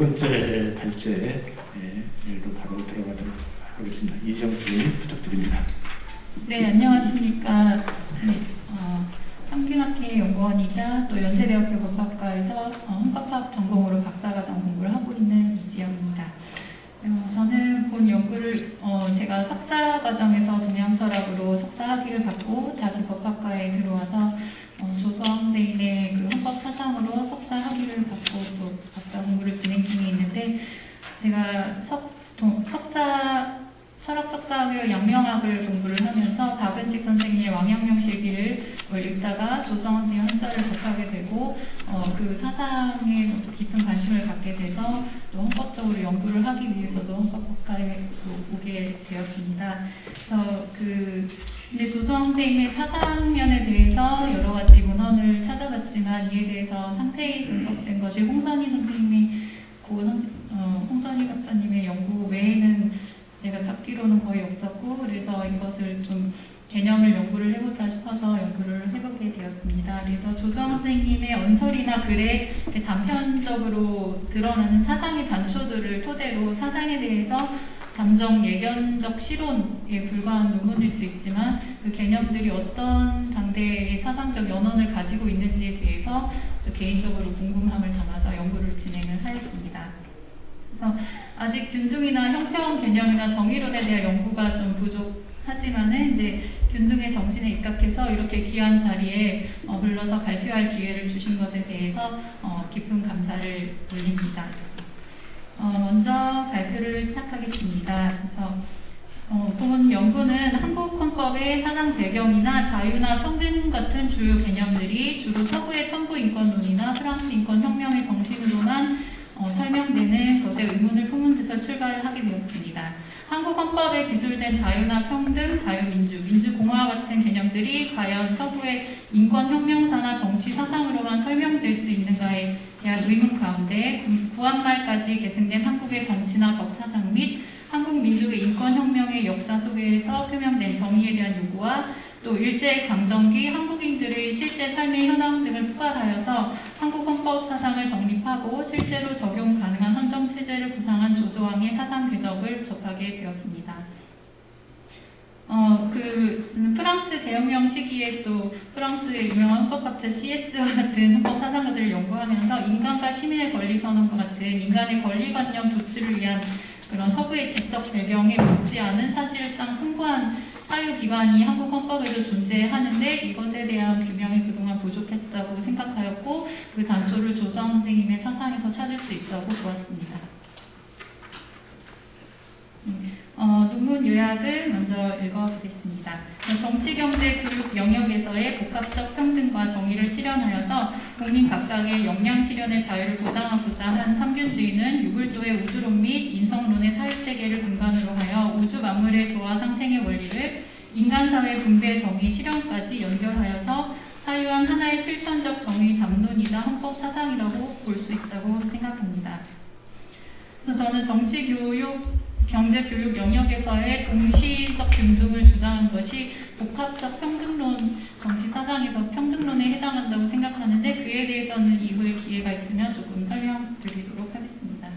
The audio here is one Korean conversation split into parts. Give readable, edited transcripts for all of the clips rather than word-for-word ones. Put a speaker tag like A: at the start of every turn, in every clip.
A: 번째 발제로 바로 들어가도록 하겠습니다. 이지영 선생님 부탁드립니다.
B: 네, 안녕하십니까. 성균학회 연구원이자 또 연세대학교 법학과에서 헌법학 전공으로 박사과정 공부를 하고 있는 이지영입니다. 저는 본 연구를 제가 석사 과정에서 동양철학으로 석사 학위를 받고 다시 법학과에 들어와서 조성 선생님의 그 헌법 사상으로 석사 학위를 받고 또 박사 공부를 진행 중에 있는데, 제가 철학 석사 학위로 양명학을 공부를 하면서 박은칙 선생님의 왕양명실기를 읽다가 조성 선생님 한자를 접하게 되고 그 사상에 깊은 관심을 갖게 돼서 또 헌법적으로 연구를 하기 위해서도 헌법학과에 오게 되었습니다. 그래서 근데 조성 선생님의 사상면에 대해서 여러 가지 문헌을 찾아봤지만 이에 대해서 상세히 분석된 것이 홍선희 선생님의 홍선희 박사님의 연구 외에는 제가 찾기로는 거의 없었고, 그래서 이것을 좀 개념을 연구를 해보자 싶어서 연구를 해보게 되었습니다. 그래서 조정 선생님의 언설이나 글에 단편적으로 드러나는 사상의 단초들을 토대로 사상에 대해서 잠정 예견적 실론에 불과한 논문일 수 있지만 그 개념들이 어떤 당대의 사상적 연원을 가지고 있는지에 대해서 개인적으로 궁금함을 담아서 연구를 진행을 하였습니다. 그래서 아직 균등이나 형평 개념이나 정의론에 대한 연구가 좀 부족하지만은 이제 균등의 정신에 입각해서 이렇게 귀한 자리에 불러서 발표할 기회를 주신 것에 대해서 깊은 감사를 올립니다. 먼저 발표를 시작하겠습니다. 그래서 본 연구는 한국 헌법의 사상 배경이나 자유나 평등 같은 주요 개념들이 주로 서구의 천부 인권론이나 프랑스 인권혁명의 정신으로만 설명되는 것에 의문을 품은 듯서 출발을 하게 되었습니다. 한국 헌법에 기술된 자유나 평등, 자유민주, 민주공화 같은 개념들이 과연 서구의 인권혁명사나 정치사상으로만 설명될 수 있는가에 대한 의문 가운데 구한말까지 계승된 한국의 정치나 법사상 및 한국 민족의 인권혁명의 역사 속에서 표명된 정의에 대한 요구와 또 일제강점기 한국인들의 실제 삶의 현황 등을 포괄하여서 한국 헌법 사상을 정립하고 실제로 적용 가능한 헌정체제를 구상한 조소왕의 사상 궤적을 접하게 되었습니다. 프랑스 대혁명 시기에 또 프랑스의 유명한 헌법학자 CS와 같은 헌법 사상가들을 연구하면서 인간과 시민의 권리 선언과 같은 인간의 권리관념 도출을 위한 그런 서구의 지적 배경에 못지않은 사실상 풍부한 사유 기반이 한국 헌법에도 존재하는데 이것에 대한 규명이 그동안 부족했다고 생각하였고 그 단초를 조정 선생님의 사상에서 찾을 수 있다고 보았습니다. 논문 요약을 먼저 읽어보겠습니다. 정치, 경제, 교육 영역에서의 복합적 평등과 정의를 실현하여서 국민 각각의 역량 실현의 자유를 보장하고자 한 삼균주의는 유불도의 우주론 및 인성론의 사회체계를 근간으로 하여 우주 만물의 조화 상생의 원리를 인간사회 분배 정의 실현까지 연결하여서 사유한 하나의 실천적 정의 담론이자 헌법 사상이라고 볼 수 있다고 생각합니다. 그래서 저는 정치, 교육, 경제, 교육 영역에서의 동시적 균등을 주장한 것이 복합적 평등론, 정치 사상에서 평등론에 해당한다고 생각하는데 그에 대해서는 이후에 기회가 있으면 조금 설명드리도록 하겠습니다.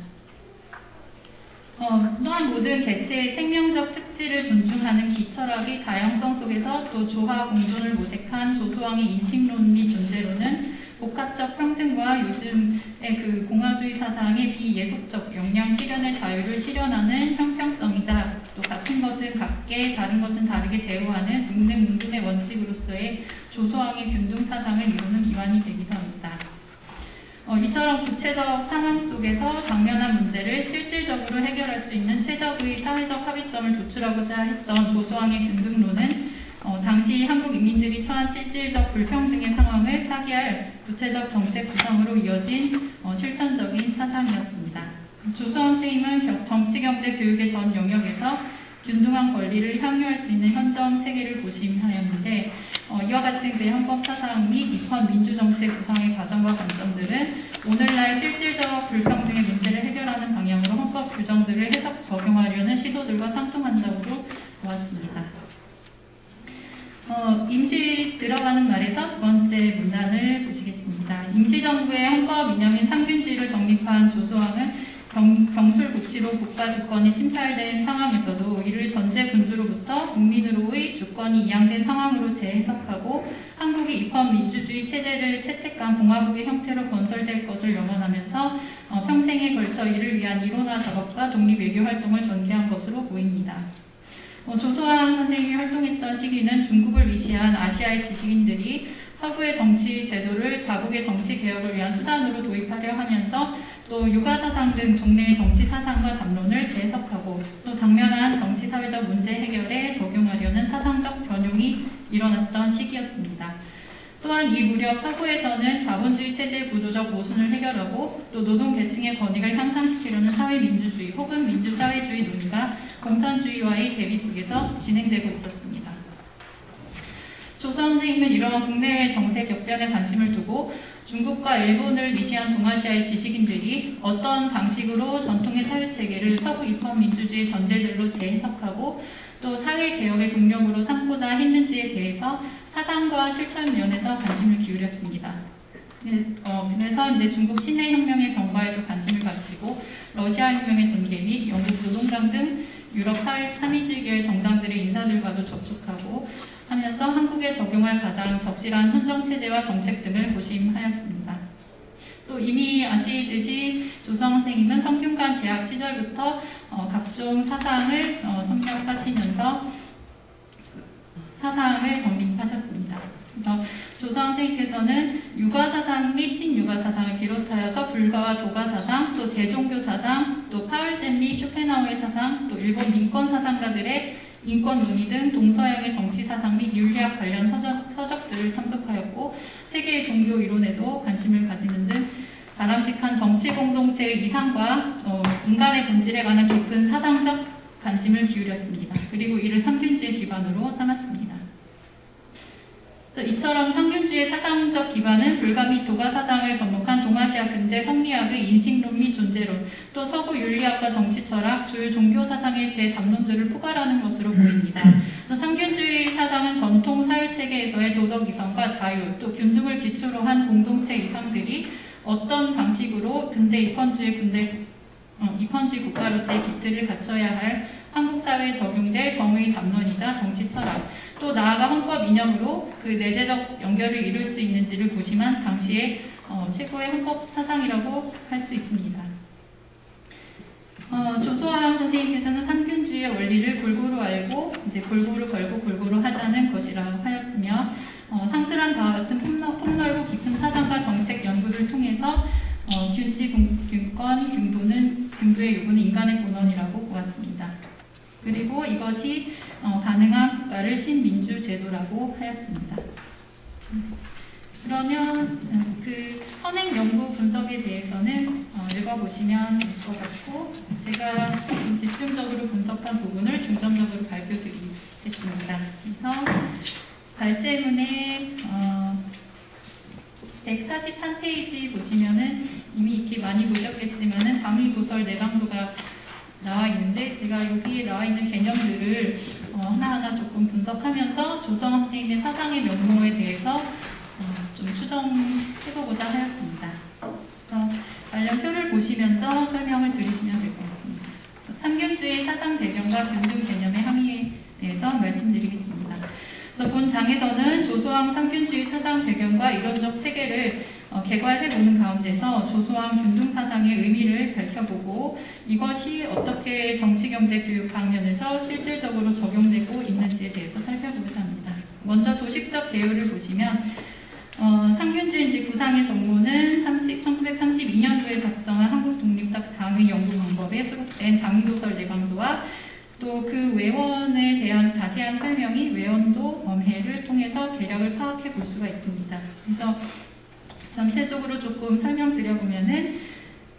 B: 또한 모든 개체의 생명적 특질을 존중하는 기철학의 다양성 속에서 또 조화 공존을 모색한 조소왕의 인식론 및 존재론은 복합적 평등과 요즘의 그 공화주의 사상의 비예속적 역량 실현의 자유를 실현하는 형평성이자 또 같은 것은 같게 다른 것은 다르게 대우하는 능능응급의 원칙으로서의 조소왕의 균등 사상을 이루는 기반이 되기도 합니다. 이처럼 구체적 상황 속에서 당면한 문제를 실질적으로 해결할 수 있는 최적의 사회적 합의점을 도출하고자 했던 조소왕의 균등론은 당시 한국 인민들이 처한 실질적 불평등의 상황을 타개할 구체적 정책 구상으로 이어진 실천적인 사상이었습니다. 조소왕 선생님은 정치, 경제, 교육의 전 영역에서 균등한 권리를 향유할 수 있는 현정 체계를 고심하였는데 이와 같은 그의 헌법 사상 및 입헌 민주정책 구상의 과정과 관점들은 오늘날 실질적 불평등의 문제를 해결하는 방향으로 헌법 규정들을 해석 적용하려는 시도들과 상통한다고도 보았습니다. 임시 들어가는 말에서 두 번째 문단을 보시겠습니다. 임시정부의 헌법 이념인 삼균주의를 정립한 조소왕은 경술국지로 국가 주권이 침탈된 상황에서도 이를 전제 군주로부터 국민으로의 주권이 이양된 상황으로 재해석하고 한국이 입헌민주주의 체제를 채택한 공화국의 형태로 건설될 것을 염원하면서 평생에 걸쳐 이를 위한 이론화 작업과 독립외교 활동을 전개한 것으로 보입니다. 조소왕 선생님이 활동했던 시기는 중국을 위시한 아시아의 지식인들이 서구의 정치 제도를 자국의 정치 개혁을 위한 수단으로 도입하려 하면서 또 육아사상 등 종래의 정치 사상과 담론을 재해석하고 또 당면한 정치 사회적 문제 해결에 적용하려는 사상적 변용이 일어났던 시기였습니다. 또한 이 무렵 서구에서는 자본주의 체제의 구조적 모순을 해결하고 또 노동계층의 권익을 향상시키려는 사회민주주의 혹은 민주사회주의 논의가 공산주의와의 대비 속에서 진행되고 있었습니다. 조선 선생님은 이러한 국내외 정세 격변에 관심을 두고 중국과 일본을 위시한 동아시아의 지식인들이 어떤 방식으로 전통의 사회체계를 서구 입헌민주주의 전제들로 재해석하고 또 사회개혁의 동력으로 삼고자 했는지에 대해서 사상과 실천 면에서 관심을 기울였습니다. 그래서 이제 중국 신해혁명의 경과에도 관심을 가지고 러시아 혁명의 전개 및 영국 노동당 등 유럽 사회 3인주의 계열 정당들의 인사들과도 접촉하고 하면서 한국에 적용할 가장 적실한 헌정체제와 정책 등을 고심하였습니다. 또 이미 아시듯이 조성 선생님은 성균관 재학 시절부터 각종 사상을 섭렵하시면서 사상을 정립하셨습니다. 그래서 조성 선생님께서는 육아사상 및 신육아사상을 비롯하여서 불가와 도가사상, 또 대종교사상, 또 파울젠 및 쇼펜하우의 사상, 또 일본 민권사상가들의 인권 논의 등 동서양의 정치사상 및 윤리학 관련 서적들을 탐독하였고 세계의 종교 이론에도 관심을 가지는 등 바람직한 정치 공동체의 이상과 인간의 본질에 관한 깊은 사상적 관심을 기울였습니다. 그리고 이를 상균주의 기반으로 삼았습니다. 이처럼 상균주의 사상적 기반은 불가 및 도가 사상을 접목한 동아시아 근대 성리학의 인식론 및 존재론, 또 서구 윤리학과 정치철학, 주요 종교 사상의 제 담론들을 포괄하는 것으로 보입니다. 그래서 상균주의 사상은 전통 사회체계에서의 도덕 이성과 자유, 또 균등을 기초로 한 공동체 이상들이 어떤 방식으로 근대 입헌주의 국가로서의 기틀을 갖춰야 할 한국 사회에 적용될 정의 담론이자 정치 철학, 또 나아가 헌법 이념으로 그 내재적 연결을 이룰 수 있는지를 고심한 당시의 최고의 헌법 사상이라고 할 수 있습니다. 조소왕 선생님께서는 상균주의 원리를 골고루 알고 이제 골고루 걸고 골고루 하자는 것이라고 하였으며 상술한 바와 같은 폭넓고 깊은 사상과 정책 연구를 통해서 균지, 균권, 균부의 요구는 인간의 본원이라고 보았습니다. 그리고 이것이 가능한 국가를 신민주제도라고 하였습니다. 그러면 그 선행 연구 분석에 대해서는 읽어보시면 될 것 같고 제가 집중적으로 분석한 부분을 중점적으로 발표드리겠습니다. 그래서 발제문의 143페이지 보시면은 이미 이렇게 많이 보셨겠지만은 당위 도설 내방도가 나와 있는데 제가 여기에 나와 있는 개념들을 하나하나 조금 분석하면서 조성 선생님의 사상의 면모에 대해서 좀 추정해보고자 하였습니다. 관련 표를 보시면서 설명을 들으시면 될 것 같습니다. 상균주의 사상 배경과 균등 개념의 항의에 대해서 말씀드리겠습니다. 그래서 본 장에서는 조소왕 상균주의 사상 배경과 이론적 체계를 개괄해보는 가운데서 조소왕 균등사상의 의미를 밝혀보고 이것이 어떻게 정치경제교육 방면에서 실질적으로 적용되고 있는지에 대해서 살펴보고자 합니다. 먼저 도식적 개요를 보시면 상균주의 구상의 정모는 1932년도에 작성한 한국독립당의 연구 방법에 수록된 당위도설 내방도와 또 그 외원에 대한 자세한 설명이 외원도 범해를 통해서 개략을 파악해 볼 수가 있습니다. 그래서 전체적으로 조금 설명드려보면은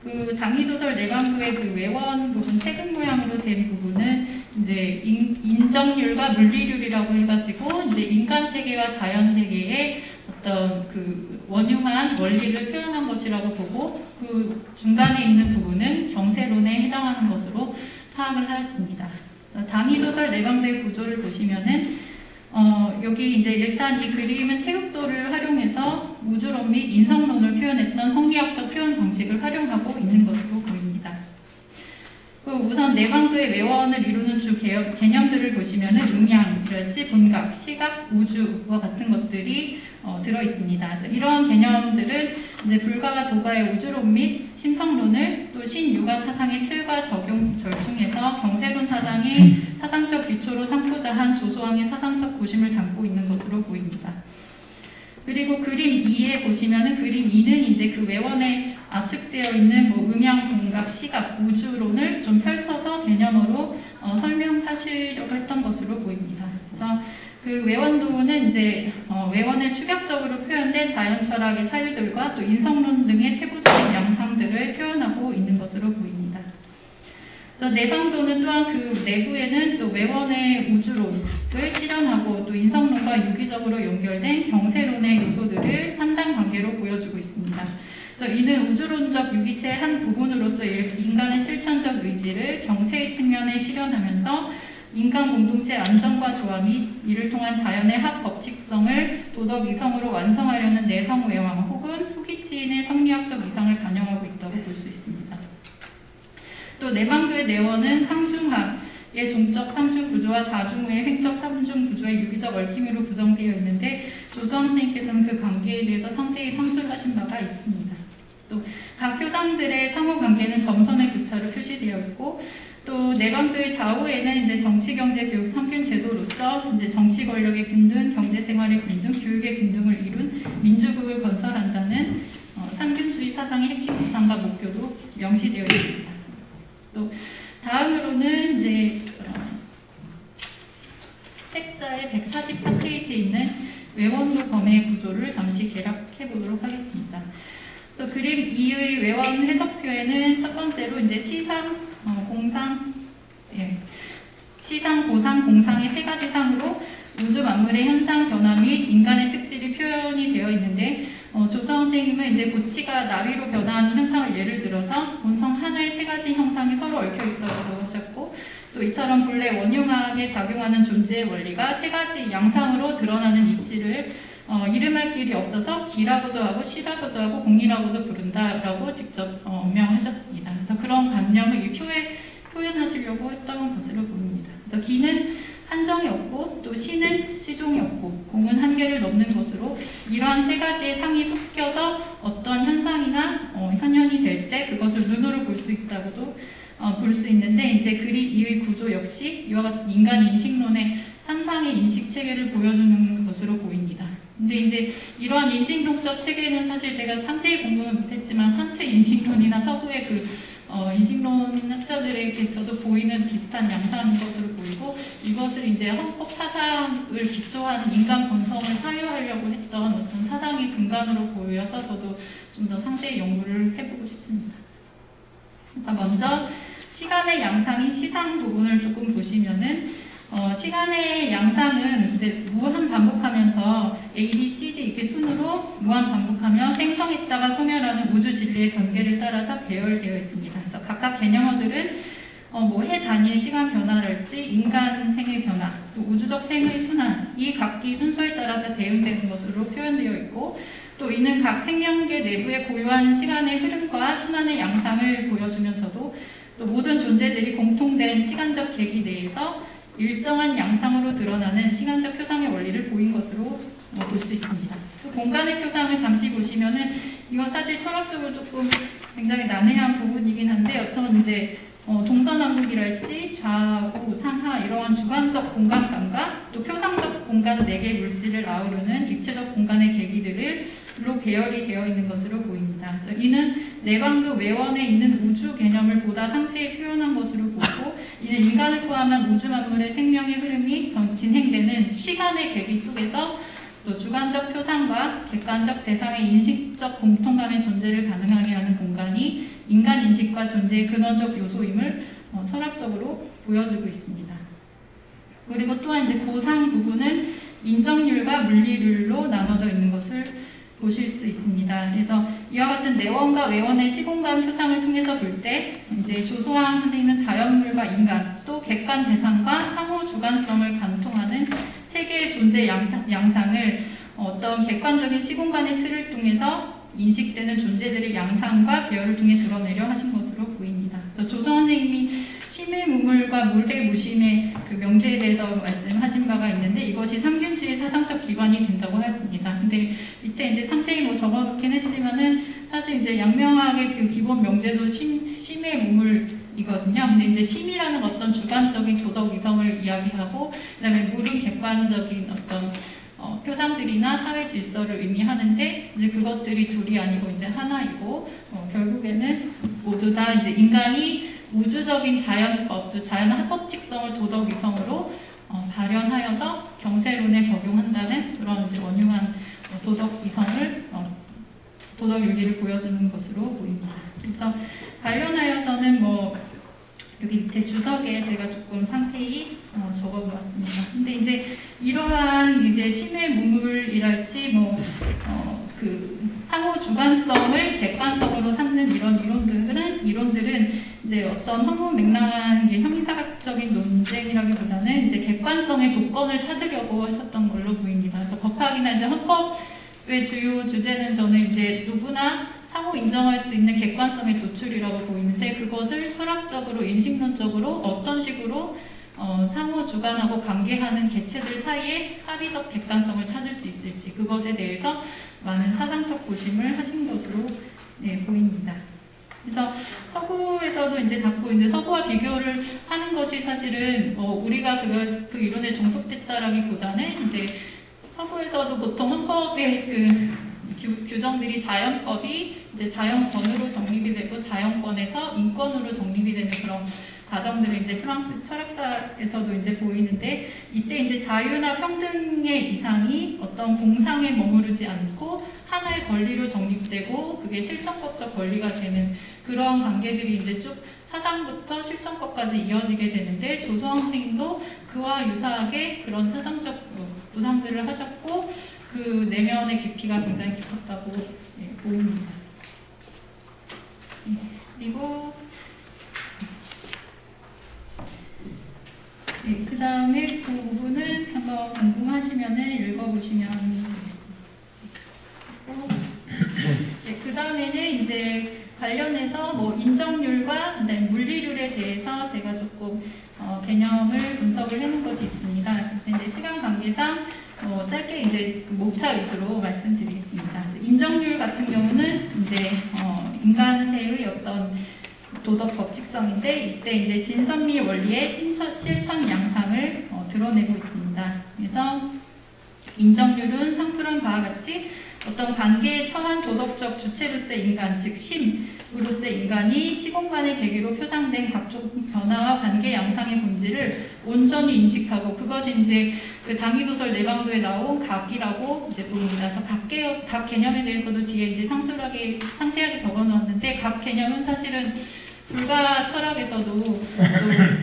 B: 그 당위도설 내방도의 그 외원 부분 태극 모양으로 된 부분은 이제 인정률과 물리률이라고 해가지고 이제 인간 세계와 자연 세계의 어떤 그 원흉한 원리를 표현한 것이라고 보고 그 중간에 있는 부분은 경세론에 해당하는 것으로 파악을 하였습니다. 그래서 당위도설 내방도의 구조를 보시면은 여기 이제 일단 이 그림은 태극도를 활용해서 우주론 및 인성론을 표현했던 성리학적 표현 방식을 활용하고 있는 것으로 보입니다. 우선 내방도의 외원을 이루는 주 개념들을 보시면은 음양이랄지 본각, 시각, 우주와 같은 것들이 들어 있습니다. 그래서 이러한 개념들은 이제 불가와 도가의 우주론 및 심성론을 또 신유가 사상의 틀과 적용 절충해서 경세론 사상의 사상적 기초로 삼고자 한 조소왕의 사상적 고심을 담고 있는 것으로 보입니다. 그리고 그림 2에 보시면은 그림 2는 이제 그 외원에 압축되어 있는 뭐 음양, 본각, 시각, 우주론을 좀 펼쳐서 개념으로 설명하시려고 했던 것으로 보입니다. 그래서 그 외원도는 이제 외원의 추격적으로 표현된 자연철학의 사유들과 또 인성론 등의 세부적인 양상들을 표현하고 있는 것으로 보입니다. 그래서 내방도는 또한 그 내부에는 또 외원의 우주론을 실현하고 또 인성론과 유기적으로 연결된 경세론의 요소들을 3단 관계로 보여주고 있습니다. 그래서 이는 우주론적 유기체의 한 부분으로서 인간의 실천적 의지를 경세의 측면에 실현하면서 인간 공동체의 안정과 조화 및 이를 통한 자연의 합법칙성을 도덕 이성으로 완성하려는 내성 외왕 혹은 후기치인의 성리학적 이상을 반영하고 있다고 볼 수 있습니다. 또 내방도의 내원은 상중하의 종적 삼중 구조와 자중우의 횡적 삼중 구조의 유기적 얽힘으로 구성되어 있는데 조수왕 선생님께서는 그 관계에 대해서 상세히 상술하신 바가 있습니다. 또 각 표상들의 상호 관계는 점선의 교차로 표시되어 있고 또 내방도의 좌우에는 이제 정치, 경제, 교육 3균 제도로서 이제 정치 권력의 균등, 경제 생활의 균등, 교육의 균등을 이룬 민주국을 건설한다는 삼균주의 사상의 핵심 구상과 목표도 명시되어 있습니다. 또 다음으로는 이제 책자의 144페이지에 있는 외원도 범의 구조를 잠시 개략해 보도록 하겠습니다. 그래서 그림 2의 외원 해석표에는 첫 번째로 이제 시상, 시상, 고상, 공상의 세 가지 상으로 우주 만물의 현상, 변화 및 인간의 특질이 표현이 되어 있는데 조수왕 선생님은 이제 고치가 나비로 변화하는 현상을 예를 들어서 본성 하나의 세 가지 형상이 서로 얽혀 있다고 하셨고 또 이처럼 본래 원흉학에 작용하는 존재의 원리가 세 가지 양상으로 드러나는 이치를 이름할 길이 없어서 기라고도 하고 시라고도 하고 공이라고도 부른다라고 직접 명하셨습니다. 그래서 그런 관념을 이 표에 표현하시려고 했던 것으로 보입니다. 그래서 기는 한정이 없고 또 시는 시종이 없고 공은 한계를 넘는 것으로 이러한 세 가지의 상이 섞여서 어떤 현상이나 현현이 될 때 그것을 눈으로 볼 수 있다고도 볼 수 있는데 이제 그림 이의 구조 역시 이와 같은 인간 인식론의 3상의 인식 체계를 보여주는 것으로 보입니다. 근데 이제 이러한 인식론적 체계는 사실 제가 상세히 공부는 못했지만 한트 인식론이나 서구의 그 인식론 학자들에게서도 보이는 비슷한 양상인 것으로 보이고 이것을 이제 헌법 사상을 기초하는 인간 본성을 사유하려고 했던 어떤 사상의 근간으로 보여서 저도 좀 더 상세히 연구를 해보고 싶습니다. 그래서 먼저 시간의 양상인 시상 부분을 조금 보시면은 시간의 양상은 이제 무한 반복하면서 A, B, C, D 이렇게 순으로 무한 반복하며 생성했다가 소멸하는 우주 진리의 전개를 따라서 배열되어 있습니다. 그래서 각각 개념어들은 뭐 해 단위의 시간 변화랄지 인간 생의 변화, 또 우주적 생의 순환, 이 각기 순서에 따라서 대응되는 것으로 표현되어 있고 또 이는 각 생명계 내부의 고유한 시간의 흐름과 순환의 양상을 보여주면서도 또 모든 존재들이 공통된 시간적 계기 내에서 일정한 양상으로 드러나는 시간적 표상의 원리를 보인 것으로 볼 수 있습니다. 또 공간의 표상을 잠시 보시면은 이건 사실 철학적으로 조금 굉장히 난해한 부분이긴 한데 어떤 이제 동서남북이랄지 좌우 상하 이러한 주관적 공간 감각 또 표상적 공간 4개 물질을 아우르는 입체적 공간의 계기들로 배열이 되어 있는 것으로 보입니다. 그래서 이는 내방도 외원에 있는 우주 개념을 보다 상세히 표현한 것으로 보고 이는 인간을 포함한 우주 만물의 생명의 흐름이 진행되는 시간의 계기 속에서 또 주관적 표상과 객관적 대상의 인식적 공통감의 존재를 가능하게 하는 공간이 인간 인식과 존재의 근원적 요소임을 철학적으로 보여주고 있습니다. 그리고 또한 이제 고상 부분은 인정률과 물리률로 나눠져 있는 것을 보실 수 있습니다. 그래서 이와 같은 내원과 외원의 시공간 표상을 통해서 볼 때 이제 조소왕 선생님은 자연물과 인간 또 객관 대상과 상호 주관성을 관통하는 세 개의 존재 양상을 어떤 객관적인 시공간의 틀을 통해서 인식되는 존재들의 양상과 배열을 통해 드러내려 하신 것으로 보입니다. 그래서 조선 선생님이 심해무물과 물해무심의 그 명제에 대해서 말씀하신 바가 있는데 이것이 삼균주의 사상적 기반이 된다고 하였습니다. 근데 이때 이제 상세히 뭐 적어놓긴 했지만은 사실 이제 양명학의 그 기본 명제도 심해무물이거든요. 근데 이제 심이라는 어떤 주관적인 도덕 이성을 이야기하고 그다음에 물은 객관적인 어떤 표상들이나 사회 질서를 의미하는데 이제 그것들이 둘이 아니고 이제 하나이고 결국에는 모두 다 이제 인간이 우주적인 자연법, 또 자연 합법직성을 도덕 이성으로 발현하여서 경세론에 적용한다는 그런 이제 원흉한 도덕 이성을 도덕 윤리를 보여주는 것으로 보입니다. 그래서 관련하여서는 뭐 여기 밑에 주석에 제가 조금 상세히 적어보았습니다. 근데 이제 이러한 이제 심해무물이랄지 그 상호 주관성을 객관성으로 삼는 이런 이론들은 이제 어떤 허무맹랑한 형이사학적인 논쟁이라기보다는 이제 객관성의 조건을 찾으려고 하셨던 걸로 보입니다. 그래서 법학이나 이제 헌법의 주요 주제는 저는 이제 누구나 상호 인정할 수 있는 객관성의 조출이라고 보이는데 그것을 철학적으로 인식론적으로 어떤 식으로 상호 주관하고 관계하는 개체들 사이에 합의적 객관성을 찾을 수 있을지 그것에 대해서 많은 사상적 고심을 하신 것으로 보입니다. 그래서 서구에서도 이제 자꾸 이제 서구와 비교를 하는 것이 사실은 우리가 그 이론에 종속됐다라기보다는 이제 서구에서도 보통 헌법의 규정들이 자연법이 이제 자연권으로 정립이 되고 자연권에서 인권으로 정립이 되는 그런 과정들을 이제 프랑스 철학사에서도 이제 보이는데 이때 이제 자유나 평등의 이상이 어떤 공상에 머무르지 않고 하나의 권리로 정립되고 그게 실정법적 권리가 되는 그런 관계들이 이제 쭉 사상부터 실정법까지 이어지게 되는데 조성황 선생님도 그와 유사하게 그런 사상적 구상들을 하셨고 그 내면의 깊이가 굉장히 깊었다고 보입니다. 그리고 그 다음에 그 부분은 한번 궁금하시면 읽어보시면 되겠습니다. 그 다음에는 이제 관련해서 뭐 인정률과 물리률에 대해서 제가 조금 개념을 분석을 해놓은 것이 있습니다. 그래서 이제 시간 관계상 짧게 이제 목차 위주로 말씀드리겠습니다. 그래서 인정률 같은 경우는 이제 인간세의 어떤 도덕 법칙성인데 이때 이제 진선미 원리의 실천 양상을 드러내고 있습니다. 그래서 인정률은 상수란 바와 같이 어떤 관계에 처한 도덕적 주체로서의 인간, 즉 심으로서의 인간이 시공간의 계기로 표상된 각종 변화와 관계 양상의 본질을 온전히 인식하고 그것이 이제 그 당위도설 내방도에 나온 각이라고 이제 보입니다. 그래서 각 개념에 대해서도 뒤에 이제 상세하게 적어놓았는데 각 개념은 사실은 불가 철학에서도 또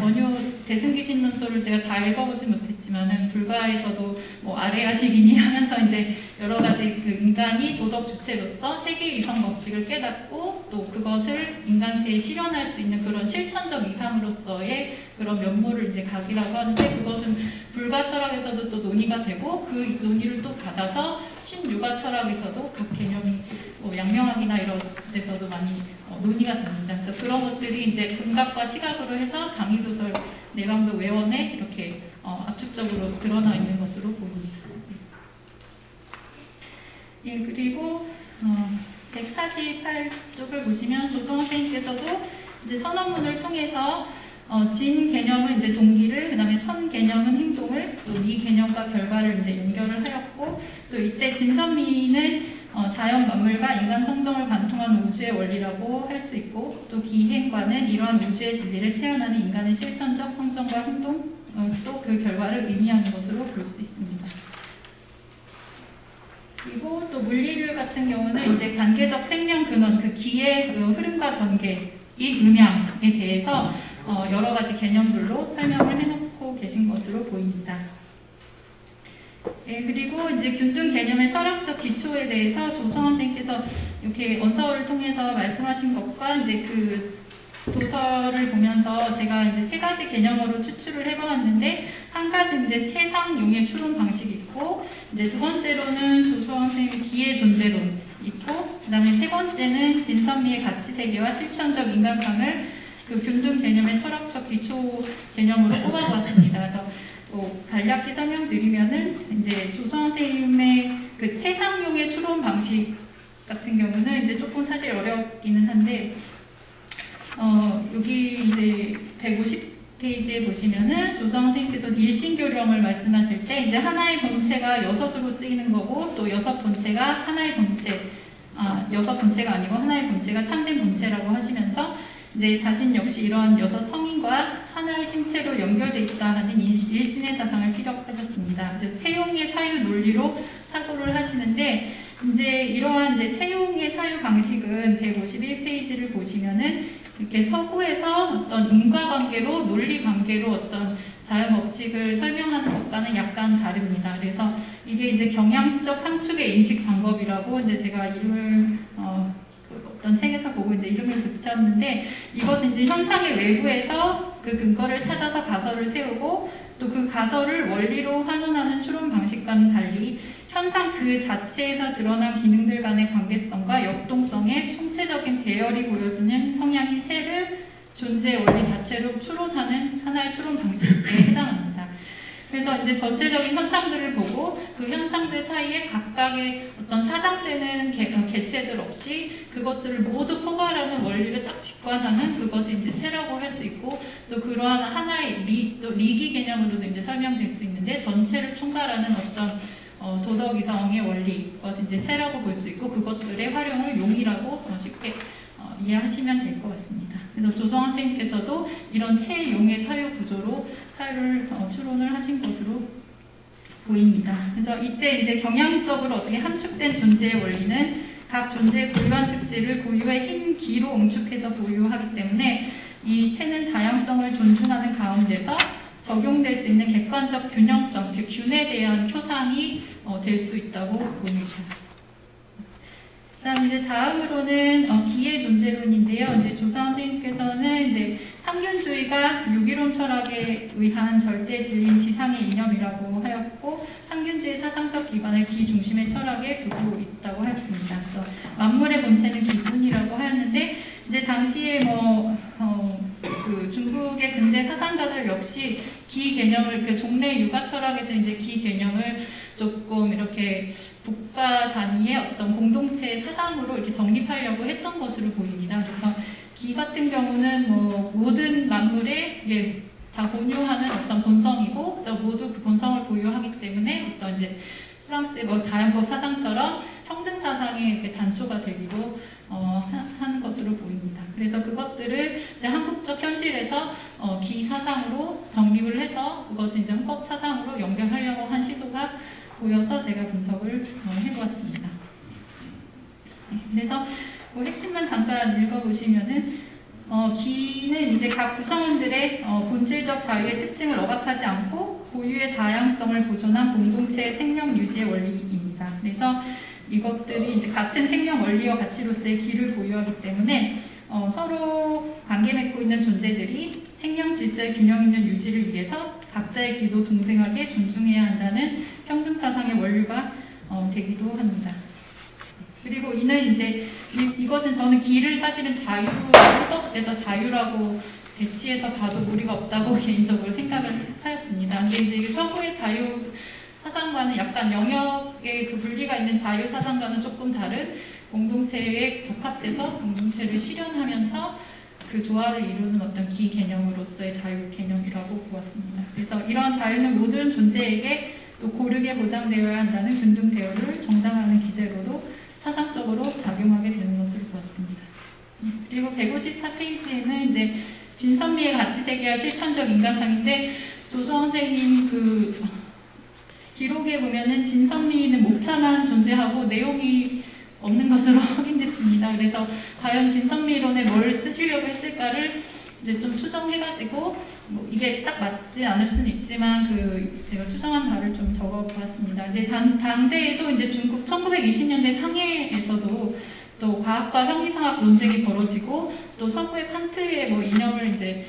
B: 원효 대승기신론서를 제가 다 읽어보지 못했지만은 불가에서도 뭐 아래아식이니 하면서 이제 여러 가지 그 인간이 도덕 주체로서 세계의 이성 법칙을 깨닫고 또 그것을 인간세에 실현할 수 있는 그런 실천적 이상으로서의 그런 면모를 이제 각이라고 하는데 그것은 불가 철학에서도 또 논의가 되고 그 논의를 또 받아서 신유가 철학에서도 각 개념이 양명학이나 이런 데서도 많이 논의가 됩니다. 그래서 그런 것들이 이제 분각과 시각으로 해서 당위도설 내방도 외원에 이렇게 압축적으로 드러나 있는 것으로 보입니다. 예, 그리고 148쪽을 보시면 조성호 선생님께서도 이제 선언문을 통해서 진 개념은 이제 동기를, 그 다음에 선 개념은 행동을, 또 미 개념과 결과를 이제 연결을 하였고, 또 이때 진선미는 자연 만물과 인간 성정을 관통한 우주의 원리라고 할 수 있고, 또 기행과는 이러한 우주의 진리를 체현하는 인간의 실천적 성정과 행동, 또 그 결과를 의미하는 것으로 볼 수 있습니다. 그리고 또 물리률 같은 경우는 이제 관계적 생명 근원, 그 기의 그 흐름과 전개인 음양에 대해서 여러 가지 개념들로 설명을 해놓고 계신 것으로 보입니다. 예, 그리고 이제 균등 개념의 철학적 기초에 대해서 조성원 선생님께서 이렇게 원서를 통해서 말씀하신 것과 이제 그 도서를 보면서 제가 이제 세 가지 개념으로 추출을 해보았는데, 한 가지 이제 최상용의 추론 방식이 있고, 이제 두 번째로는 조성원 선생님의 기의 존재론 있고, 그 다음에 세 번째는 진선미의 가치 세계와 실천적 인간상을 그 균등 개념의 철학적 기초 개념으로 꼽아보았습니다. 그래서 간략히 설명드리면은 이제 조성 선생님의 그 채상용의 추론 방식 같은 경우는 이제 조금 사실 어렵기는 한데 여기 이제 150페이지에 보시면은 조성 선생님께서 일신교령을 말씀하실 때 이제 하나의 본체가 6으로 쓰이는 거고 또 6 본체가 하나의 본체 6 본체가 아니고 하나의 본체가 참된 본체라고 하시면서 이제 자신 역시 이러한 6 성인과 하나의 심체로 연결되어 있다 하는 일신의 사상을 피력하셨습니다. 채용의 사유 논리로 사고를 하시는데 이제 이러한 이제 채용의 사유 방식은 151페이지를 보시면은 이렇게 서구에서 어떤 인과관계로 논리관계로 어떤 자연법칙을 설명하는 것과는 약간 다릅니다. 그래서 이게 이제 경향적 함축의 인식 방법이라고 이제 제가 이름을 어떤 책에서 보고 이제 이름을 붙였는데 이것은 이제 현상의 외부에서 그 근거를 찾아서 가설을 세우고 또 그 가설을 원리로 환원하는 추론 방식과는 달리 현상 그 자체에서 드러난 기능들 간의 관계성과 역동성의 총체적인 배열이 보여주는 성향인 세를 존재 원리 자체로 추론하는 하나의 추론 방식에 해당합니다. 그래서 이제 전체적인 현상들을 보고 그 현상들 사이에 각각의 어떤 사장되는 개체들 없이 그것들을 모두 포괄하는 원리를 딱 직관하는 그것이 이제 체라고 할 수 있고 또 그러한 하나의 리기 개념으로도 이제 설명될 수 있는데 전체를 총괄하는 어떤 도덕 이성의 원리 그것을 이제 체라고 볼 수 있고 그것들의 활용을 용이라고 쉽게 이해하시면 될 것 같습니다. 그래서 조성환 선생님께서도 이런 체용의 사유 구조로 사유를 추론을 하신 것으로 보입니다. 그래서 이때 이제 경향적으로 어떻게 함축된 존재의 원리는 각 존재의 고유한 특질을 고유의 힘, 기로 응축해서 보유하기 때문에 이 체는 다양성을 존중하는 가운데서 적용될 수 있는 객관적 균형점, 균에 대한 표상이 될 수 있다고 보입니다. 그다음 이제 다음으로는 기의 존재론인데요. 이제 조상 선생님께서는 이제 상균주의가 유기론 철학에 의한 절대 진리인 지상의 이념이라고 하였고 상균주의 사상적 기반을 기 중심의 철학에 두고 있다고 하였습니다. 그래서 만물의 본체는 기뿐이라고 하였는데 이제 당시에 그 중국의 근대 사상가들 역시 기 개념을 그 종래 육아 철학에서 이제 기 개념을 조금 이렇게 국가 단위의 어떤 공동체 사상으로 이렇게 정립하려고 했던 것으로 보입니다. 그래서 기 같은 경우는 모든 만물에 이게 다 공유하는 어떤 본성이고, 그래서 모두 그 본성을 보유하기 때문에 어떤 이제 프랑스의 자연법 사상처럼 평등 사상의 이렇게 단초가 되기도 하는 것으로 보입니다. 그래서 그것들을 이제 한국적 현실에서 기 사상으로 정립을 해서 그것을 이제 헌법 사상으로 연결하려고 한 시도가 보여서 제가 분석을 해보았습니다. 그래서 그 핵심만 잠깐 읽어보시면은 기는 이제 각 구성원들의 본질적 자유의 특징을 억압하지 않고 고유의 다양성을 보존한 공동체의 생명 유지의 원리입니다. 그래서 이것들이 이제 같은 생명 원리와 가치로서의 기를 보유하기 때문에 서로 관계 맺고 있는 존재들이 생명 질서의 균형 있는 유지를 위해서 각자의 기도 동등하게 존중해야 한다는 평등 사상의 원류가 되기도 합니다. 그리고 이는 이제 이것은 저는 기를 사실은 헌법에서 자유라고 배치해서 봐도 무리가 없다고 개인적으로 생각을 하였습니다. 근데 이제 서구의 자유 사상과는 약간 영역의 그 분리가 있는 자유 사상과는 조금 다른 공동체에 접합돼서 공동체를 실현하면서 그 조화를 이루는 어떤 기 개념으로서의 자유 개념이라고 보았습니다. 그래서 이러한 자유는 모든 존재에게 또 고르게 보장되어야 한다는 균등 대우를 정당화하는 기제로도 사상적으로 작용하게 되는 것으로 보았습니다. 그리고 154페이지에는 이제 진선미의 가치세계와 실천적 인간상인데 조성 선생님 그 기록에 보면은 진선미는 목차만 존재하고 내용이 없는 것으로 확인됐습니다. 그래서 과연 진선미론에 뭘 쓰시려고 했을까를 이제 좀 추정해가지고 이게 딱 맞지 않을 수는 있지만 제가 추정한 바를 좀 적어보았습니다. 근데 당대에도 이제 중국 1920년대 상해에서도 또 과학과 형이상학 논쟁이 벌어지고 또 서구의 칸트의 이념을 이제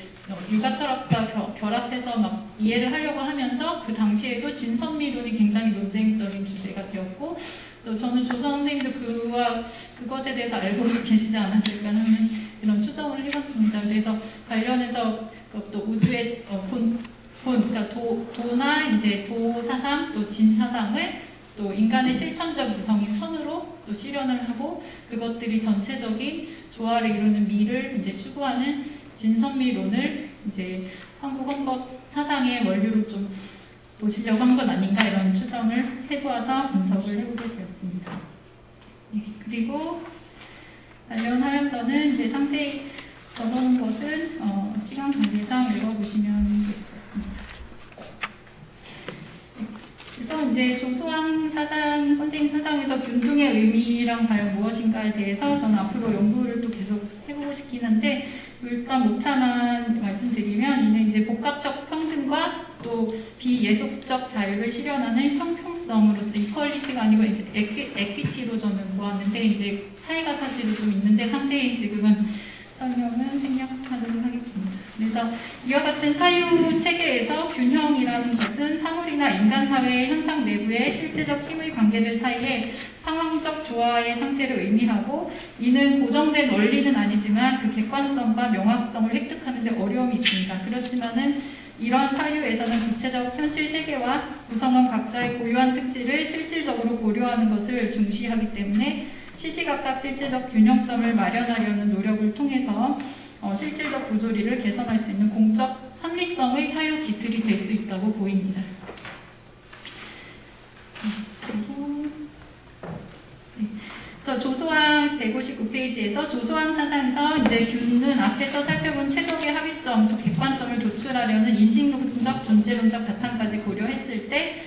B: 육아 철학과 결합해서 막 이해를 하려고 하면서 그 당시에도 진선미론이 굉장히 논쟁적인 주제가 되었고 또 저는 조선 선생님도 그것에 대해서 알고 계시지 않았을까 하는 이런 추정을 해봤습니다. 그래서 관련해서 또 우주의 그러니까 도나 이제 도 사상, 또 진 사상을 또 인간의 실천적 이성인 선으로 또 실현을 하고 그것들이 전체적인 조화를 이루는 미를 이제 추구하는 진선미론을 이제 한국 헌법 사상의 원류로 좀 보시려고 한 건 아닌가 이런 추정을 해보아서 분석을 해보게 되었습니다. 네, 그리고 관련하여서는 이제 상세히 적어놓은 것은 시간 관계상 읽어보시면 될 것 같습니다. 그래서 이제 조소왕 사상, 선생님 사상에서 균등의 의미랑 과연 무엇인가에 대해서 저는 앞으로 연구를 또 계속 해보고 싶긴 한데 일단 못차만 말씀드리면 이는 이제 복합적 평등과 또 비예속적 자유를 실현하는 형평성으로서 이퀄리티가 아니고 이제 에퀴티로 저는 보았는데 이제 차이가 사실은 좀 있는데 상세히 지금은 설명은 생략하도록 하겠습니다. 그래서 이와 같은 사유 체계에서 균형이라는 것은 사물이나 인간 사회의 현상 내부의 실제적 힘의 관계들 사이에 상황적 조화의 상태를 의미하고 이는 고정된 원리는 아니지만 그 객관성과 명확성을 획득하는 데 어려움이 있습니다. 그렇지만은 이러한 사유에서는 구체적 현실 세계와 구성원 각자의 고유한 특질을 실질적으로 고려하는 것을 중시하기 때문에 시시각각 실제적 균형점을 마련하려는 노력을 통해서 실질적 구조리를 개선할 수 있는 공적 합리성의 사유 기틀이 될 수 있다고 보입니다. 그리고 그래서 조소왕 159페이지에서 조소왕 사상에서 이제 균은 앞에서 살펴본 최적의 합의점 또 객관점을 도출하려는 인식론적 존재론적 바탕까지 고려했을 때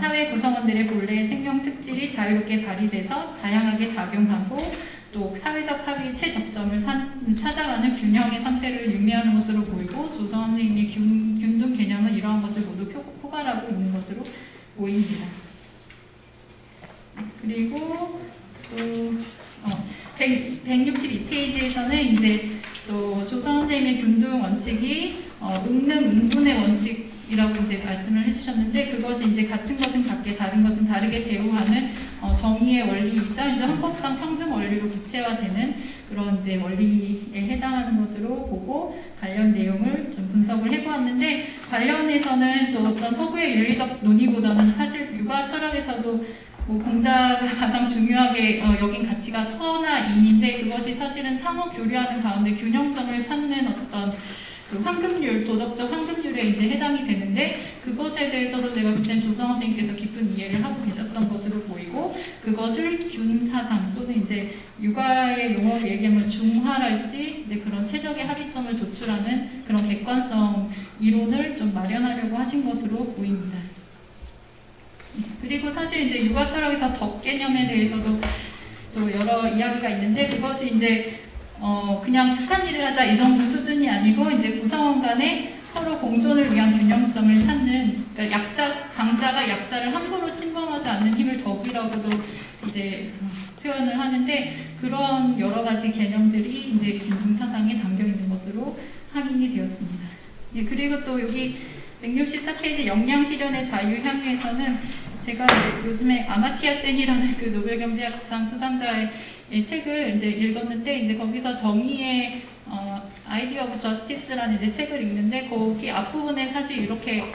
B: 사회 구성원들의 본래의 생명 특질이 자유롭게 발휘돼서 다양하게 작용하고 또 사회적 합의의 최적점을 찾아가는 균형의 상태를 의미하는 것으로 보이고 조선 선생님의 균등 개념은 이러한 것을 모두 포괄하고 있는 것으로 보입니다. 그리고 또 162페이지에서는 이제 또 조선 선생님의 균등 원칙이 응능 응분의 원칙이라고 이제 말씀을 해주셨는데 그것이 이제 같은 것은 같게 다른 것은 다르게 대우하는 정의의 원리이자 이제 헌법상 평등 원리로 구체화되는 그런 이제 원리에 해당하는 것으로 보고 관련 내용을 좀 분석을 해보았는데 관련해서는 또 어떤 서구의 윤리적 논의보다는 사실 육아 철학에서도 공자가 가장 중요하게 여긴 가치가 서나 인인데 그것이 사실은 상호 교류하는 가운데 균형점을 찾는 어떤 그 황금률, 도덕적 황금률에 이제 해당이 되는데 그것에 대해서도 제가 볼 땐 조정 선생님께서 깊은 이해를 하고 계셨던 것으로 보이고 그것을 균사상 또는 이제 육아의 용어로 얘기하면 중화랄지 이제 그런 최적의 합의점을 도출하는 그런 객관성 이론을 좀 마련하려고 하신 것으로 보입니다. 그리고 사실 이제 육아 철학에서 덕 개념에 대해서도 또 여러 이야기가 있는데 그것이 이제 그냥 착한 일을 하자 이 정도 수준이 아니고 이제 구성원 간에 서로 공존을 위한 균형점을 찾는 그러니까 강자가 약자를 함부로 침범하지 않는 힘을 덕이라고도 이제 표현을 하는데 그런 여러 가지 개념들이 이제 균등 사상에 담겨 있는 것으로 확인이 되었습니다. 예, 그리고 또 여기 164페이지 역량 실현의 자유 향유에서는 제가 요즘에 아마티아 센이라는 그 노벨 경제학상 수상자의 책을 이제 읽었는데 이제 거기서 정의의 아이디어 오브 저스티스라는 이제 책을 읽는데 거기 앞부분에 사실 이렇게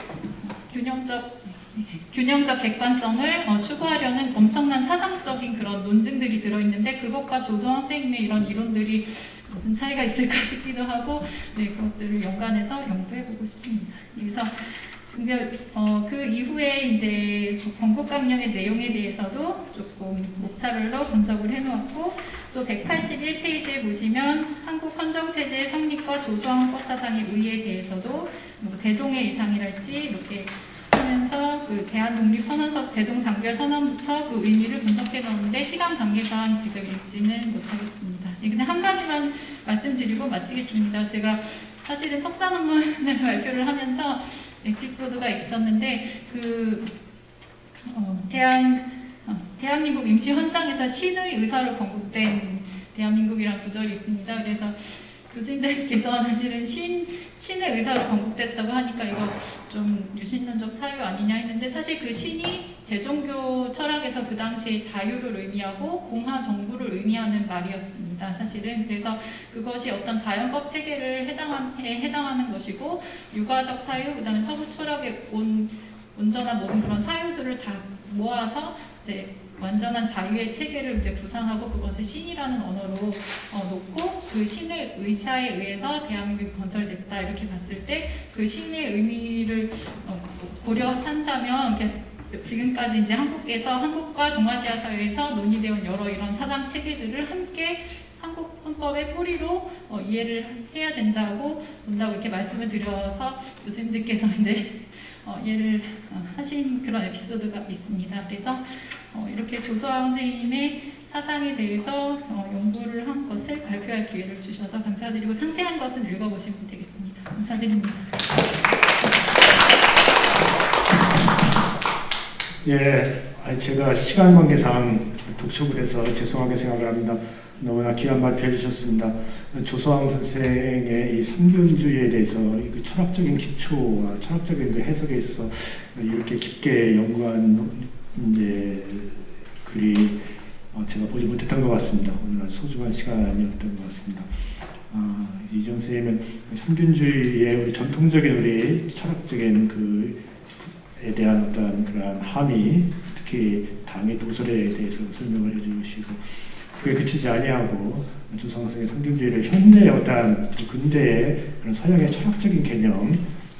B: 균형적 객관성을 추구하려는 엄청난 사상적인 그런 논증들이 들어있는데 그것과 조선 선생님의 이런 이론들이 무슨 차이가 있을까 싶기도 하고 네, 그것들을 연관해서 연구해보고 싶습니다. 그래서 그 이후에 이제 건국강령의 내용에 대해서도 조금 목차별로 분석을 해놓았고 또 181페이지에 보시면 한국 헌정체제의 성립과 조소헌법 사상의 의의에 대해서도 뭐 대동의 이상이랄지 이렇게 하면서 그 대한독립선언서 대동단결선언부터 그 의미를 분석해 놓았는데 시간 관계상 지금 읽지는 못하겠습니다. 네, 근데 한 가지만 말씀드리고 마치겠습니다. 제가 사실은 석사 논문을 발표를 하면서 에피소드가 있었는데 그 대한민국 임시 헌장에서 신의 의사로 건국된 대한민국이라는 구절이 있습니다. 그래서 교수님들께서 사실은 신의 의사로 건국됐다고 하니까 이거 좀 유신론적 사유 아니냐 했는데 사실 그 신이 대종교 철학에서 그 당시에 자유를 의미하고 공화 정부를 의미하는 말이었습니다. 사실은 그래서 그것이 어떤 자연법 체계를 해당하는 것이고 육아적 사유, 그다음에 서구 철학의 온전한 모든 그런 사유들을 다 모아서 이제 완전한 자유의 체계를 이제 구상하고 그것을 신이라는 언어로 놓고 그 신의 의사에 의해서 대한민국이 건설됐다 이렇게 봤을 때 그 신의 의미를 고려한다면 지금까지 이제 한국과 동아시아 사회에서 논의되어 온 여러 이런 사상 체계들을 함께 한국 헌법의 뿌리로 이해를 해야 된다고 이렇게 말씀을 드려서 교수님들께서 이제 이해를 하신 그런 에피소드가 있습니다. 그래서 이렇게 조서아 선생님의 사상에 대해서 연구를 한 것을 발표할 기회를 주셔서 감사드리고 상세한 것은 읽어보시면 되겠습니다. 감사드립니다.
A: 예, 제가 시간 관계상 독촉을 해서 죄송하게 생각을 합니다. 너무나 귀한 발표해 주셨습니다. 조서왕 선생의 이 삼균주의에 대해서 그 철학적인 기초와 철학적인 그 해석에 있어서 이렇게 깊게 연구한 이제 글이 제가 보지 못했던 것 같습니다. 오늘 아주 소중한 시간이었던 것 같습니다. 이정 선생님은 삼균주의의 우리 전통적인 우리 철학적인 그에 대한 어떤 그러한 함의, 특히 당의 도설에 대해서 설명을 해주시고 그게 그치지 아니하고 조서아 선생의 삼균주의를 현대의 어떤 근대의 그런 서양의 철학적인 개념,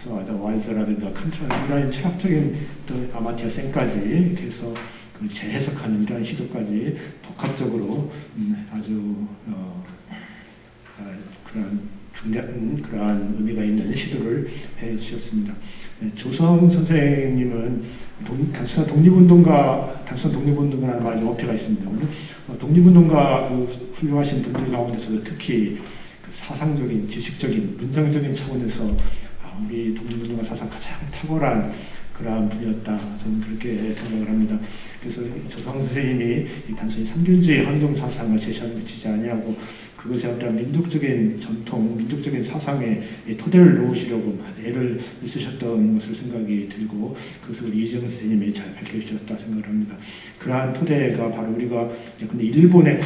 A: 그래서 와일스라든가 칸트라는 이런 철학적인 또 아마티아 센까지 그래서 그 재해석하는 이러한 시도까지 복합적으로 아주 그러한 중대한 그러한 의미가 있는 시도를 해주셨습니다. 조서아 선생님은 단순한 독립운동가라는 말에 어폐가 있습니다. 독립운동가 그 훌륭하신 분들 가운데서도 특히 그 사상적인, 지식적인, 문장적인 차원에서 우리 독립운동가 사상 가장 탁월한 그러한 분이었다. 저는 그렇게 생각을 합니다. 그래서 조서아 선생님이 단순히 삼균주의 헌정 사상을 제시하는 데 그치지 아니하고 그것에 어떤 민족적인 전통, 민족적인 사상에 토대를 놓으시려고 애를 쓰셨던 것을 생각이 들고 그것을 이정 선생님이 잘 밝혀주셨다 생각을 합니다. 그러한 토대가 바로 우리가 근데 일본의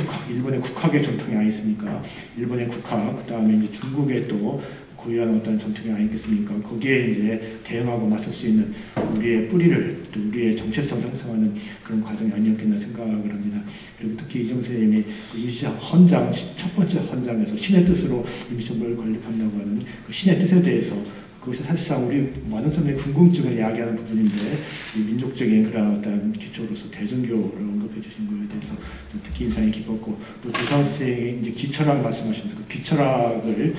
A: 국학의 전통이 아니겠습니까? 일본의 국학, 그 다음에 이제 중국의 또 고유한 어떤 전통이 아니겠습니까? 거기에 이제 대응하고 맞설 수 있는 우리의 뿌리를 또 우리의 정체성 형성하는 그런 과정이 아니었겠나 생각을 합니다. 그리고 특히 이정 선생님이 그 헌장, 첫 번째 헌장에서 신의 뜻으로 임시정부를 건립한다고 하는 그 신의 뜻에 대해서 그것이 사실상 우리 많은 사람들이 궁금증을 야기하는 부분인데 이 민족적인 그런 어떤 기초로서 대종교를 언급해 주신 것에 대해서 특히 인상이 깊었고 또 조서아 선생님이 이제 기철학 말씀하시면서 그 기철학을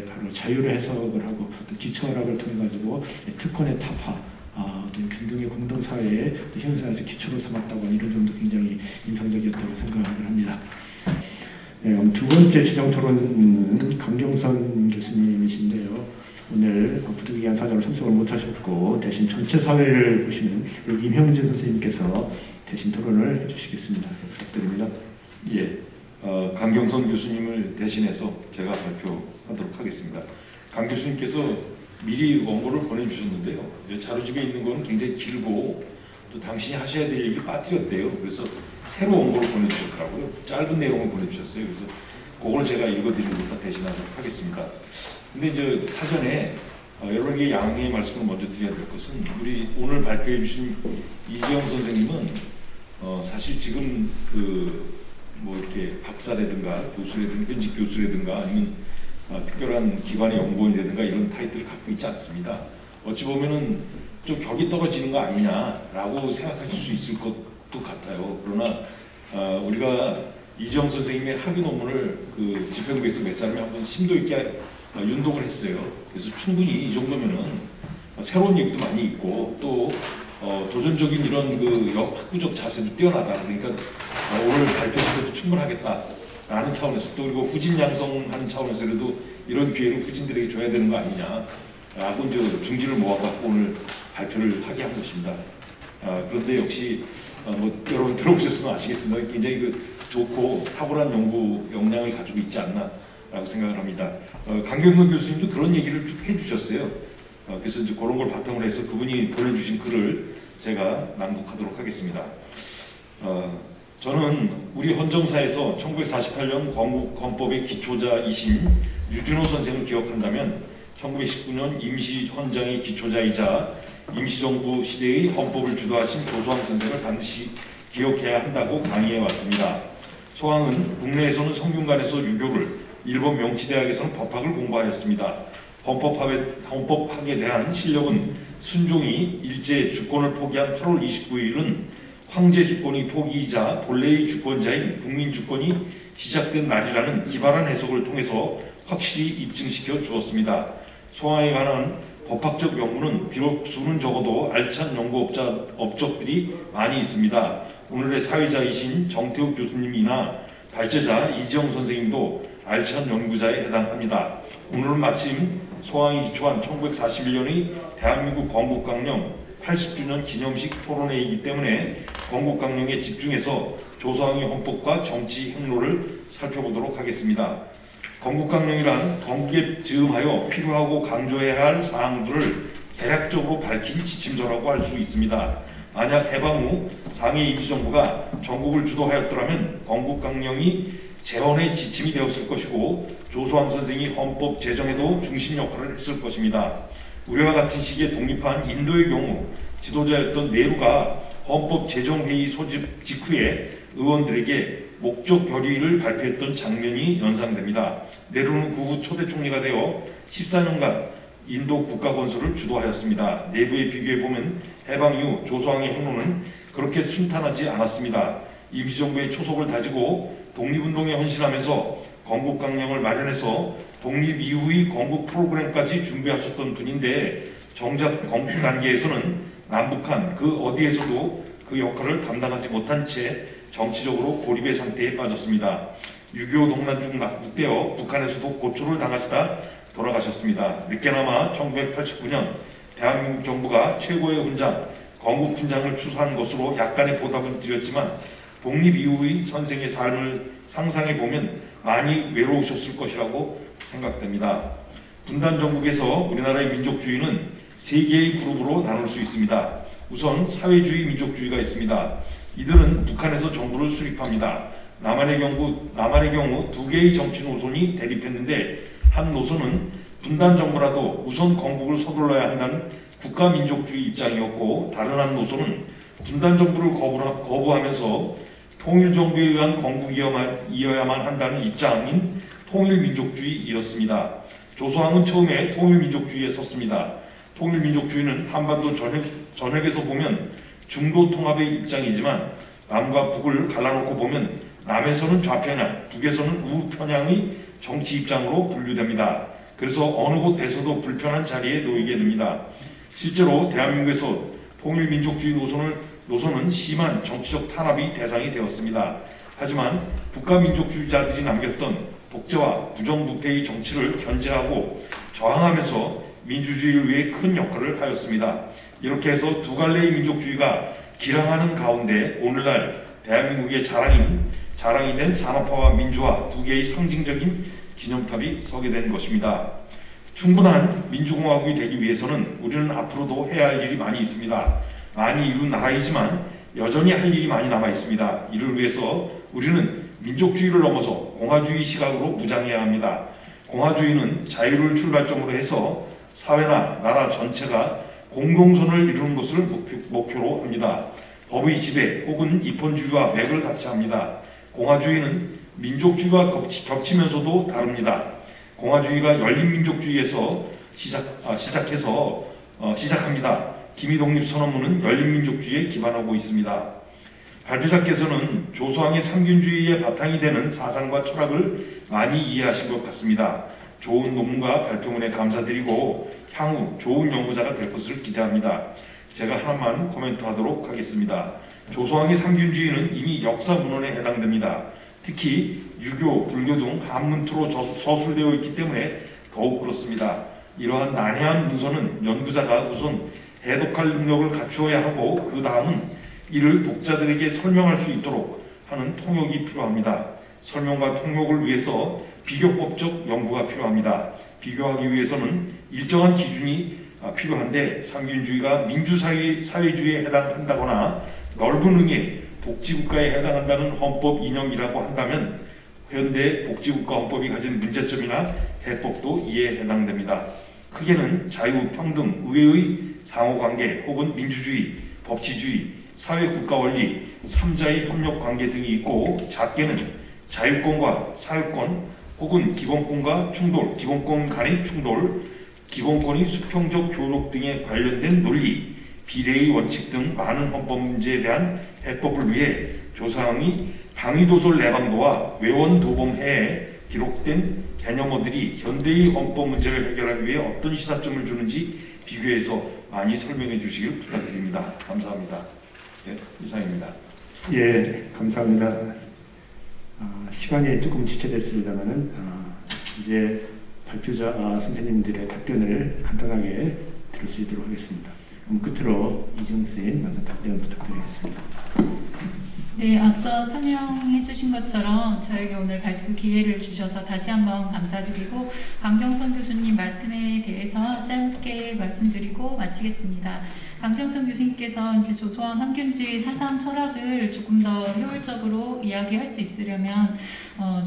A: 바로 자유로 해석을 하고 또 기철학을 통해 가지고 특권의 타파, 어떤 균등의 공동사회의 현상에서 기초로 삼았다고 하는 이런 점도 굉장히 인상적이었다고 생각을 합니다. 두 번째 주정 토론은 강경선 교수님이신데요. 오늘 부득이한 사정으로 참석을 못하셨고 대신 전체 사회를 보시는 임형진 선생님께서 대신 토론을 해주시겠습니다. 부탁드립니다.
C: 예, 강경선 교수님을 대신해서 제가 발표하도록 하겠습니다. 강 교수님께서 미리 원고를 보내주셨는데요. 자료집에 있는 거는 굉장히 길고 또 당신이 하셔야 될 얘기를 빠뜨렸대요. 그래서 새로 원고를 보내주셨더라고요. 짧은 내용을 보내주셨어요. 그래서 그걸 제가 읽어드리고서 대신하도록 하겠습니다. 근데 이제 사전에 여러분에게 양해의 말씀을 먼저 드려야 될 것은 우리 오늘 발표해 주신 이지영 선생님은 사실 지금 뭐 이렇게 박사라든가 교수라든가 현직 교수라든가 아니면 특별한 기관의 연구원이라든가 이런 타이틀을 갖고 있지 않습니다. 어찌 보면은 좀 격이 떨어지는 거 아니냐라고 생각하실 수 있을 것도 같아요. 그러나 우리가 이지영 선생님의 학위 논문을 그 집행부에서 몇 사람이 한번 심도 있게 윤독을 했어요. 그래서 충분히 이 정도면은 새로운 얘기도 많이 있고 또 도전적인 이런 그 학구적 자세도 뛰어나다. 그러니까 오늘 발표 시간도 충분하겠다라는 차원에서 또 그리고 후진 양성하는 차원에서라도 이런 기회를 후진들에게 줘야 되는 거 아니냐라고 이제 중지를 모아갖고 오늘 발표를 하게 한 것입니다. 그런데 역시 뭐 여러분 들어보셨으면 아시겠습니다. 굉장히 좋고 탁월한 연구 역량을 가지고 있지 않나라고 생각을 합니다. 강경선 교수님도 그런 얘기를 쭉 해주셨어요. 그래서 이제 그런 걸 바탕으로 해서 그분이 보내주신 글을 제가 낭독하도록 하겠습니다. 저는 우리 헌정사에서 1948년 건국헌법의 기초자이신 유준호 선생을 기억한다면 1919년 임시헌장의 기초자이자 임시정부 시대의 헌법을 주도하신 조소왕 선생을 반드시 기억해야 한다고 강의해 왔습니다. 소왕은 국내에서는 성균관에서 유교를, 일본 명치대학에서는 법학을 공부하였습니다. 헌법학에 대한 실력은 순종이 일제 주권을 포기한 8월 29일은 황제 주권이 포기이자 본래의 주권자인 국민 주권이 시작된 날이라는 기발한 해석을 통해서 확실히 입증시켜 주었습니다. 소왕에 관한 법학적 연구는 비록 수는 적어도 알찬 연구 업적들이 많이 있습니다. 오늘의 사회자이신 정태욱 교수님이나 발제자 이지영 선생님도 알찬 연구자에 해당합니다. 오늘은 마침 소왕이 기초한 1941년의 대한민국 건국강령 80주년 기념식 토론회이기 때문에 건국강령에 집중해서 조소왕의 헌법과 정치 행로를 살펴보도록 하겠습니다. 건국강령이란 건국에 즈음하여 필요하고 강조해야 할 사항들을 개략적으로 밝힌 지침서라고 할 수 있습니다. 만약 해방 후 상해 임시정부가 전국을 주도하였더라면 건국강령이 재헌의 지침이 되었을 것이고 조소왕 선생이 헌법 제정에도 중심 역할을 했을 것입니다. 우리와 같은 시기에 독립한 인도의 경우 지도자였던 네루가 헌법 제정회의 소집 직후에 의원들에게 목적 결의를 발표했던 장면이 연상됩니다. 네루는 그 후 초대 총리가 되어 14년간 인도 국가 건설을 주도하였습니다. 내부에 비교해보면 해방 이후 조소왕의 행로는 그렇게 순탄하지 않았습니다. 임시정부의 초석을 다지고 독립운동에 헌신하면서 건국강령을 마련해서 독립 이후의 건국 프로그램까지 준비하셨던 분인데 정작 건국 단계에서는 남북한 그 어디에서도 그 역할을 감당하지 못한 채 정치적으로 고립의 상태에 빠졌습니다. 6.25 동란중 낙북되어 북한에서도 고초를 당하시다 돌아가셨습니다. 늦게나마 1989년 대한민국 정부가 최고의 훈장, 건국훈장을 추수한 것으로 약간의 보답은 드렸지만 독립 이후의 선생의 삶을 상상해보면 많이 외로우셨을 것이라고 생각됩니다. 분단 정국에서 우리나라의 민족주의는 세 개의 그룹으로 나눌 수 있습니다. 우선 사회주의 민족주의가 있습니다. 이들은 북한에서 정부를 수립합니다. 남한의 경우 두 개의 정치 노선이 대립했는데 한 노선은 분단 정부라도 우선 건국을 서둘러야 한다는 국가민족주의 입장이었고 다른 한 노선은 분단 정부를 거부하면서 통일정부에 의한 건국이어야만 한다는 입장인 통일민족주의이었습니다. 조소왕은 처음에 통일민족주의에 섰습니다. 통일민족주의는 한반도 전역에서 보면 중도 통합의 입장이지만 남과 북을 갈라놓고 보면 남에서는 좌편향, 북에서는 우편향의 정치 입장으로 분류됩니다. 그래서 어느 곳에서도 불편한 자리에 놓이게 됩니다. 실제로 대한민국에서 통일민족주의 노선은 심한 정치적 탄압의 대상이 되었습니다. 하지만 국가민족주의자들이 남겼던 독재와 부정부패의 정치를 견제하고 저항하면서 민주주의를 위해 큰 역할을 하였습니다. 이렇게 해서 두 갈래의 민족주의가 기량하는 가운데 오늘날 대한민국의 자랑이 된 산업화와 민주화 두 개의 상징적인 기념탑이 서게 된 것입니다. 충분한 민주공화국이 되기 위해서는 우리는 앞으로도 해야 할 일이 많이 있습니다. 많이 이룬 나라이지만 여전히 할 일이 많이 남아 있습니다. 이를 위해서 우리는 민족주의를 넘어서 공화주의 시각으로 무장해야 합니다. 공화주의는 자유를 출발점으로 해서 사회나 나라 전체가 공동선을 이루는 것을 목표로 합니다. 법의 지배 혹은 입헌주의와 맥을 같이 합니다. 공화주의는 민족주의와 겹치면서도 다릅니다. 공화주의가 열린민족주의에서 시작합니다. 기미독립선언문은 열린민족주의에 기반하고 있습니다. 발표자께서는 조소왕의 상균주의의 바탕이 되는 사상과 철학을 많이 이해하신 것 같습니다. 좋은 논문과 발표문에 감사드리고 향후 좋은 연구자가 될 것을 기대합니다. 제가 하나만 코멘트하도록 하겠습니다. 조소왕의 상균주의는 이미 역사문헌에 해당됩니다. 특히 유교, 불교 등 한문투로 서술되어 있기 때문에 더욱 그렇습니다. 이러한 난해한 문서는 연구자가 우선 해독할 능력을 갖추어야 하고 그 다음은 이를 독자들에게 설명할 수 있도록 하는 통역이 필요합니다. 설명과 통역을 위해서 비교법적 연구가 필요합니다. 비교하기 위해서는 일정한 기준이 필요한데 삼균주의가 민주사회주의에 해당한다거나 넓은 의미의 복지국가에 해당한다는 헌법 인형이라고 한다면 현대 복지국가 헌법이 가진 문제점이나 해법도 이에 해당됩니다. 크게는 자유, 평등, 의회의 상호관계 혹은 민주주의, 법치주의, 사회국가원리, 3자의 협력관계 등이 있고 작게는 자유권과 사유권 혹은 기본권과 충돌, 기본권 간의 충돌, 기본권의 수평적 효력 등에 관련된 논리, 비례의 원칙 등 많은 헌법 문제에 대한 해법을 위해 조상의 당위도설 내방도와 외원도범해에 기록된 개념어들이 현대의 헌법 문제를 해결하기 위해 어떤 시사점을 주는지 비교해서 많이 설명해 주시길 부탁드립니다. 감사합니다. 네, 이상입니다.
A: 예, 감사합니다. 시간이 조금 지체됐습니다만은 이제 발표자 선생님들의 답변을 간단하게 들을 수 있도록 하겠습니다. 그럼 끝으로 이정 선생님 먼저 답변 부탁드리겠습니다.
B: 네, 앞서 설명해 주신 것처럼 저에게 오늘 발표 기회를 주셔서 다시 한번 감사드리고 강경선 교수님 말씀에 대해서 짧게 말씀드리고 마치겠습니다. 강경선 교수님께서 이제 조소왕 삼균주의 사상 철학을 조금 더 효율적으로 이야기할 수 있으려면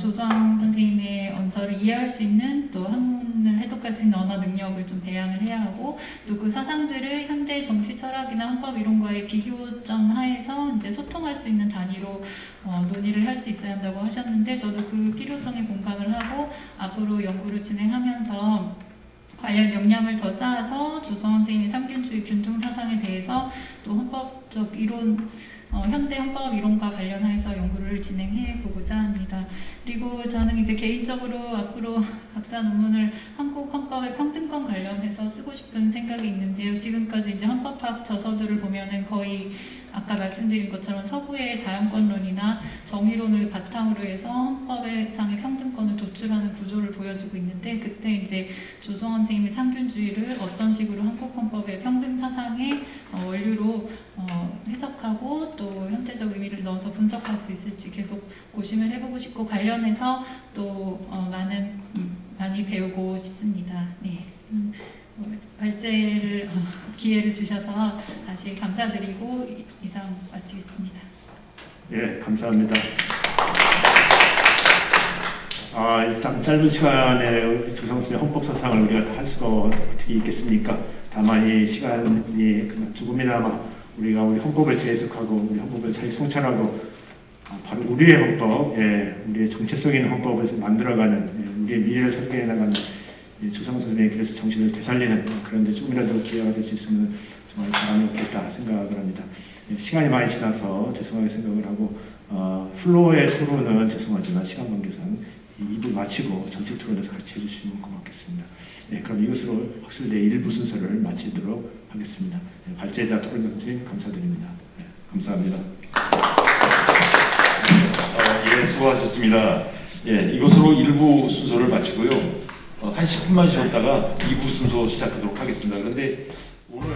B: 조소왕 선생님의 언서를 이해할 수 있는 또 한문을 해독할 수 있는 언어 능력을 좀 배양을 해야 하고 또 그 사상들을 현대 정치 철학이나 헌법 이론과의 비교점 하에서 이제 소통할 수 있는 단위로 논의를 할 수 있어야 한다고 하셨는데 저도 그 필요성에 공감을 하고 앞으로 연구를 진행하면서 관련 역량을 더 쌓아서 조성원 선생님의 삼균주의 균등 사상에 대해서 또 헌법적 이론, 현대 헌법 이론과 관련해서 연구를 진행해 보고자 합니다. 그리고 저는 이제 개인적으로 앞으로 박사 논문을 한국 헌법의 평등권 관련해서 쓰고 싶은 생각이 있는데요. 지금까지 이제 헌법학 저서들을 보면은 거의 아까 말씀드린 것처럼 서구의 자연권론이나 정의론을 바탕으로 해서 헌법상의 평등권을 도출하는 구조를 보여주고 있는데 그때 이제 조성원 선생님의 상균주의를 어떤 식으로 한국 헌법의 평등 사상의 원류로 해석하고 또 현대적 의미를 넣어서 분석할 수 있을지 계속 고심을 해보고 싶고 관련해서 또 많이 배우고 싶습니다. 네. 발제를 기회를 주셔서 다시 감사드리고 이상 마치겠습니다.
A: 예, 감사합니다. 일단 짧은 시간에 조성수의 헌법 사상을 우리가 다 할 수가 어떻게 있겠습니까? 다만 이 시간이 조금이나마 우리가 우리 헌법을 재해석하고 우리 헌법을 잘 성찰하고 바로 우리의 헌법, 우리의 정체성 있는 헌법을 만들어가는 우리의 미래를 설계해 나가는 조성원 선생님의 그래서 정신을 되살리는 그런 데 조금이라도 기회가 될 수 있으면 정말 바람이 없겠다 생각을 합니다. 시간이 많이 지나서 죄송하게 생각을 하고 플로어의 토론은 죄송하지만 시간 관계상 2부 마치고 전체 토론에서 같이 해주시면 고맙겠습니다. 네, 그럼 이것으로 학술대 1부 순서를 마치도록 하겠습니다. 네, 발제자 토론 선생님 감사드립니다. 네, 감사합니다.
C: 예, 수고하셨습니다. 예, 이것으로 1부 순서를 마치고요. 한 10분만 쉬었다가 2부 순서 시작하도록 하겠습니다. 그런데 오늘